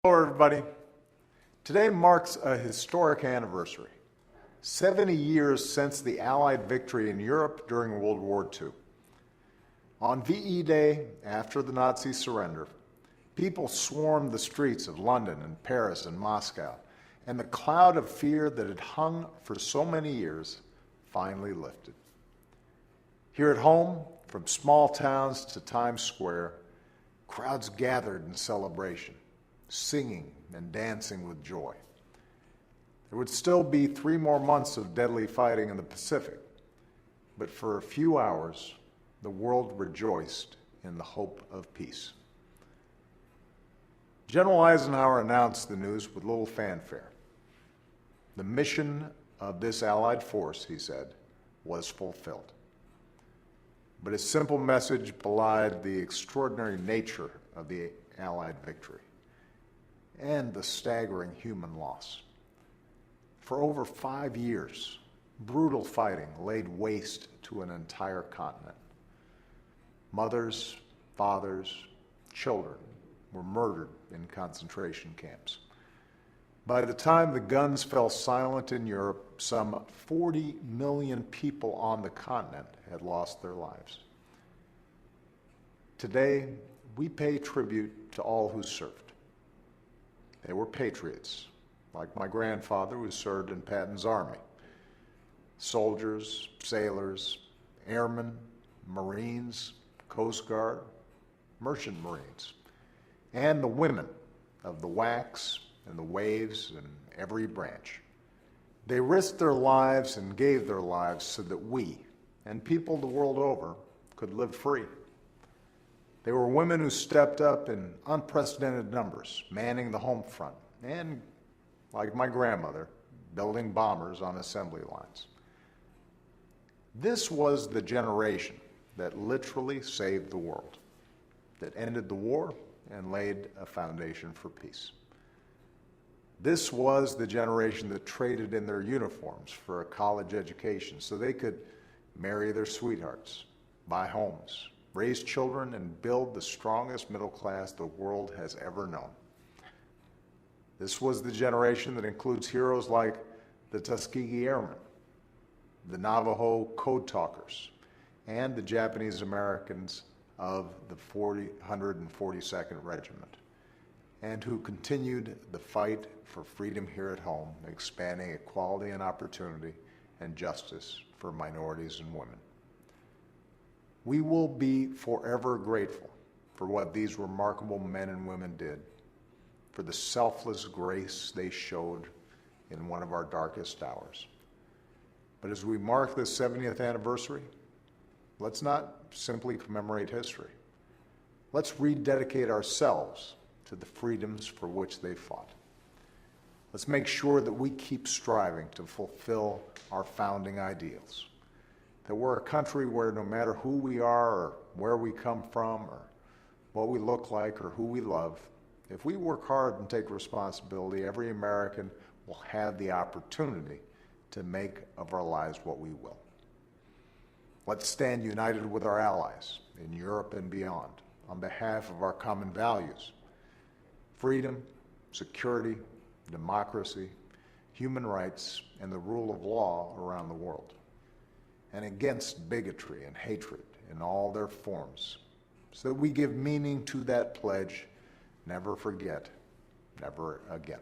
Hello, everybody. Today marks a historic anniversary. 70 years since the Allied victory in Europe during World War II. On VE Day, after the Nazi surrender, people swarmed the streets of London and Paris and Moscow, and the cloud of fear that had hung for so many years finally lifted. Here at home, from small towns to Times Square, crowds gathered in celebration, singing and dancing with joy. There would still be 3 more months of deadly fighting in the Pacific, but for a few hours, the world rejoiced in the hope of peace. General Eisenhower announced the news with little fanfare. The mission of this Allied force, he said, was fulfilled. But his simple message belied the extraordinary nature of the Allied victory and the staggering human loss. For over 5 years, brutal fighting laid waste to an entire continent. Mothers, fathers, children were murdered in concentration camps. By the time the guns fell silent in Europe, some 40 million people on the continent had lost their lives. Today, we pay tribute to all who served. They were patriots, like my grandfather who served in Patton's army. Soldiers, sailors, airmen, Marines, Coast Guard, Merchant Marines, and the women of the WACs and the Waves and every branch. They risked their lives and gave their lives so that we, and people the world over, could live free. They were women who stepped up in unprecedented numbers, manning the home front, and, like my grandmother, building bombers on assembly lines. This was the generation that literally saved the world, that ended the war and laid a foundation for peace. This was the generation that traded in their uniforms for a college education so they could marry their sweethearts, buy homes, raise children, and build the strongest middle class the world has ever known. This was the generation that includes heroes like the Tuskegee Airmen, the Navajo Code Talkers, and the Japanese Americans of the 142nd Regiment, and who continued the fight for freedom here at home, expanding equality and opportunity and justice for minorities and women. We will be forever grateful for what these remarkable men and women did, for the selfless grace they showed in one of our darkest hours. But as we mark this 70th anniversary, let's not simply commemorate history. Let's rededicate ourselves to the freedoms for which they fought. Let's make sure that we keep striving to fulfill our founding ideals, that we're a country where no matter who we are or where we come from or what we look like or who we love, if we work hard and take responsibility, every American will have the opportunity to make of our lives what we will. Let's stand united with our allies in Europe and beyond on behalf of our common values: freedom, security, democracy, human rights, and the rule of law around the world, and against bigotry and hatred in all their forms, so that we give meaning to that pledge: never forget, never again.